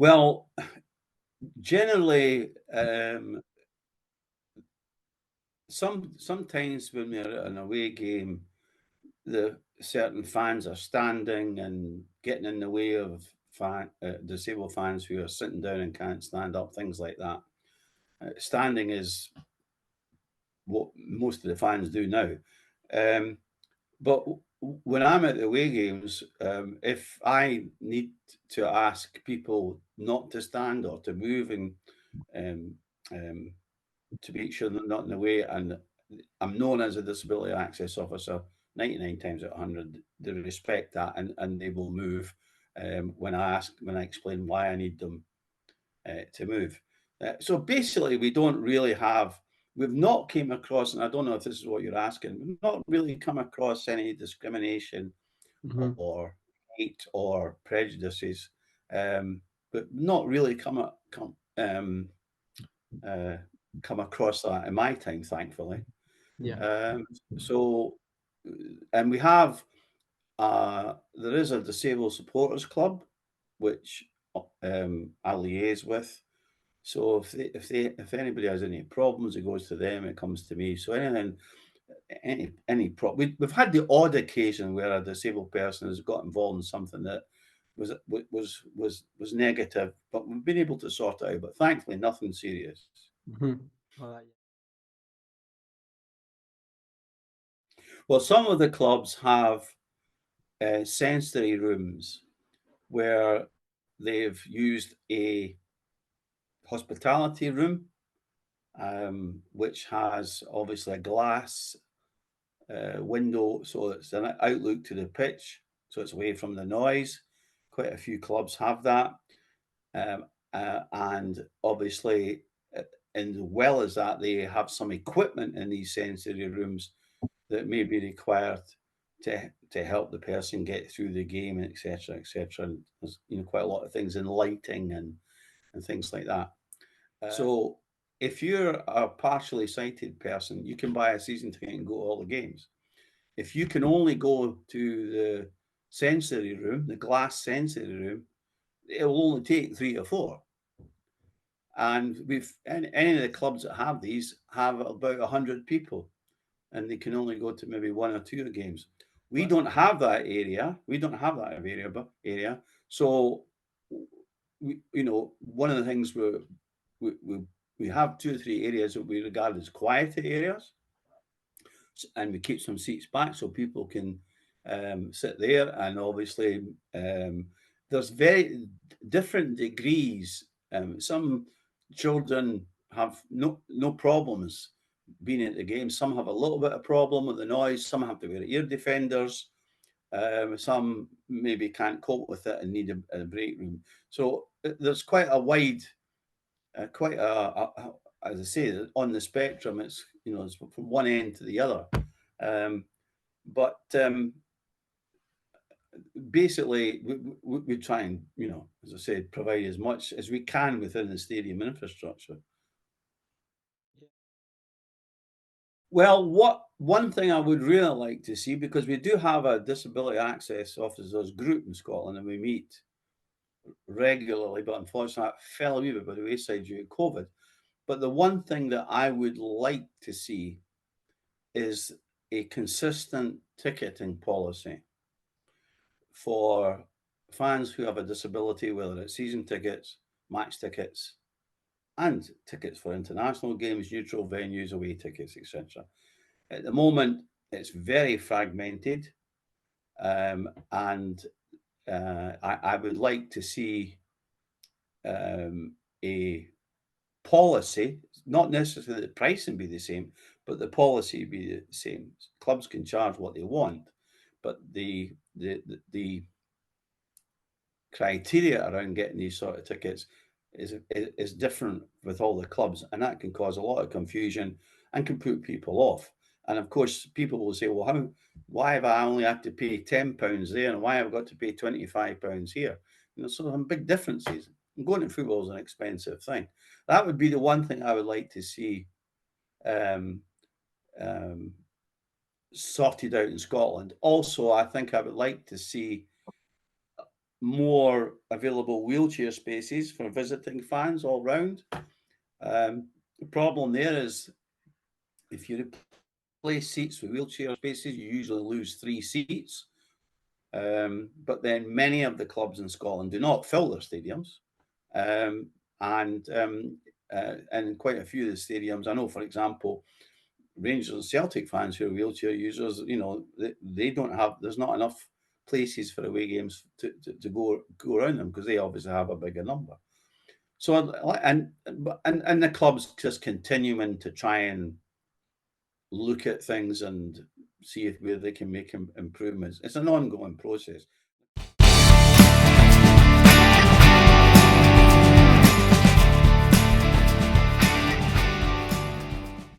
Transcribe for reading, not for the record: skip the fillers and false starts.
Well, generally, sometimes when we're at an away game, the certain fans are standing and getting in the way of disabled fans who are sitting down and can't stand up, things like that. Standing is what most of the fans do now. But when I'm at the away games, if I need to ask people not to stand or to move and um, um, to make sure they're not in the way, and I'm known as a disability access officer, 99 times out of 100, they respect that and they will move when I explain why I need them to move. So basically, we've not came across, and I don't know if this is what you're asking, we've not really come across any discrimination or hate or prejudices, but not really come across that in my time, thankfully. Yeah. And we have there is a disabled supporters club, which I liaise with. So if anybody has any problems, it goes to them. It comes to me. So any problem. We've had the odd occasion where a disabled person has got involved in something that was negative, but we've been able to sort it out. But thankfully, nothing serious. Well, some of the clubs have sensory rooms where they've used a hospitality room, which has obviously a glass window, so it's an outlook to the pitch, so it's away from the noise. Quite a few clubs have that. And obviously, as well as that, they have some equipment in these sensory rooms that may be required to help the person get through the game, etc., etc. And there's quite a lot of things in lighting and things like that. So if you're a partially sighted person, you can buy a season ticket and go to all the games. If you can only go to the sensory room, the glass sensory room, it will only take 3 or 4. And any of the clubs that have these have about 100 people, and they can only go to maybe 1 or 2 games. We don't have that area. We don't have that area. So, one of the things we have 2 or 3 areas that we regard as quieter areas, and we keep some seats back so people can sit there. And obviously, there's very different degrees. Some children have no problems being at the game. Some have a little bit of problem with the noise. Some have to wear ear defenders. Some maybe can't cope with it and need a break room. So there's quite a wide, as I say, on the spectrum. It's it's from one end to the other. But basically, we try and as I said, provide as much as we can within the stadium infrastructure. Well, one thing I would really like to see, because we do have a disability access officers group in Scotland, and we meet regularly, but unfortunately that fell a wee bit by the wayside due to COVID. But the one thing that I would like to see is a consistent ticketing policy for fans who have a disability, whether it's season tickets, match tickets, and tickets for international games, neutral venues, away tickets, etc. At the moment, it's very fragmented, and I would like to see a policy, not necessarily the pricing be the same, but the policy be the same. Clubs can charge what they want, but the criteria around getting these sort of tickets is different with all the clubs, and that can cause a lot of confusion and can put people off. And of course, people will say, "Well, why have I only had to pay £10 there, and why have I got to pay £25 here?" So some big differences. And going to football is an expensive thing. That would be the one thing I would like to see um, um, sorted out in Scotland. Also, I think I would like to see more available wheelchair spaces for visiting fans all round. The problem there is if you replace seats with wheelchair spaces, you usually lose 3 seats. But then many of the clubs in Scotland do not fill their stadiums. And quite a few of the stadiums, I know, for example, Rangers and Celtic fans who are wheelchair users, they don't have, there's not enough places for away games to go around them, because they obviously have a bigger number. So, and the clubs just continuing to try and look at things and see where they can make improvements. It's an ongoing process.